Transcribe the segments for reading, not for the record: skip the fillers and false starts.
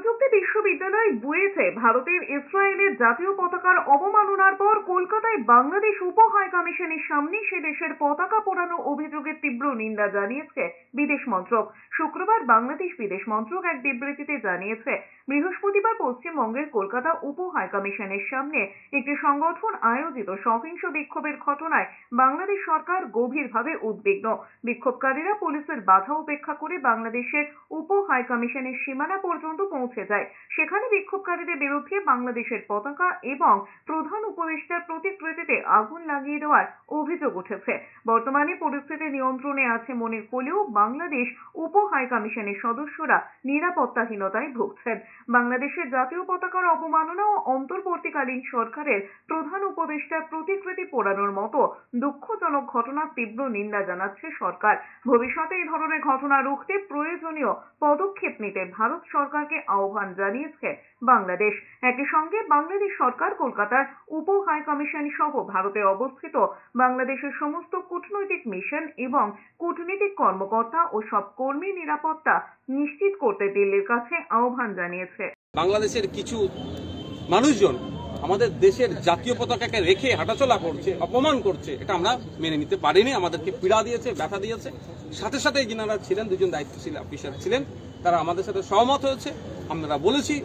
প্রযুক্তি বিশ্ববিদ্যালয় বুয়েটে ভারতের ইসরায়েলের জাতীয় পতাকার অবমাননার পর কলকাতায় বাংলাদেশ উপ হাই কমিশনের সামনে সে দেশের পতাকা পোড়ানোর অভিযোগের তীব্র নিন্দা জানিয়েছে বিদেশ মন্ত্রক। শুক্রবার বাংলাদেশ বিদেশ মন্ত্রক এক বিবৃতিতে জানিয়েছে, বৃহস্পতিবার পশ্চিমবঙ্গের কলকাতা উপ হাই কমিশনের সামনে একটি সংগঠন আয়োজিত সহিংস বিক্ষোভের ঘটনায় বাংলাদেশ সরকার গভীরভাবে উদ্বিগ্ন। বিক্ষোভকারীরা পুলিশের বাধা উপেক্ষা করে বাংলাদেশের উপ হাই কমিশনের সীমানা পর্যন্ত পৌঁছে যায়। সেখানে বিক্ষোভকারীদের বিরুদ্ধে বাংলাদেশের পতাকা এবং প্রধান উপদেষ্টার প্রতিকৃতিতে আগুন লাগিয়ে দেওয়ার অভিযোগ উঠেছে। বর্তমানে পরিস্থিতি নিয়ন্ত্রণে আছে মনে হলেও বাংলাদেশ উপ হাই কমিশনের সদস্যরা নিরাপত্তাহীনতায় ভুগছেন। বাংলাদেশের জাতীয় পতাকার অবমাননা ও অন্তর্বর্তীকালীন সরকারের প্রধান উপদেষ্টার প্রতিকৃতি পোড়ানোর মতো দুঃখজনক ঘটনার তীব্র নিন্দা জানাচ্ছে সরকার। ভবিষ্যতে এই ধরনের ঘটনা রুখতে প্রয়োজনীয় পদক্ষেপ নিতে ভারত সরকারকে আহ্বান জানিয়েছে বাংলাদেশ। একই সঙ্গে বাংলাদেশ সরকার কলকাতার উপ হাই কমিশন সহ ভারতে অবস্থিত বাংলাদেশের সমস্ত কূটনৈতিক মিশন এবং কূটনীতিক কর্মকর্তা ও সব কর্মী নিরাপত্তা নিশ্চিত করতে দিল্লির কাছে আহ্বান জানিয়েছে। বাংলাদেশের কিছু মানুষজন আমাদের দেশের জাতীয় পতাকাকে রেখে হাঁটাচলা করছে, অপমান করছে, এটা আমরা মেনে নিতে পারিনি। আমাদেরকে পীড়া দিয়েছে, ব্যথা দিয়েছে। সাথে সাথে যিনারা ছিলেন, দুজন দায়িত্বশীল অফিসার ছিলেন, তারা আমাদের সাথে সহমত হয়েছে। আমরা বলেছি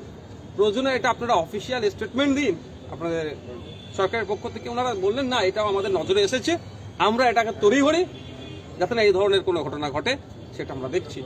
প্রয়োজনে এটা আপনারা অফিসিয়াল স্টেটমেন্ট দিন আপনাদের সরকারের পক্ষ থেকে। ওনারা বললেন না, এটাও আমাদের নজরে এসেছে, আমরা এটাকে তড়িঘড়ি যাতে না এই ধরনের কোনো ঘটনা ঘটে সেটা আমরা দেখছি।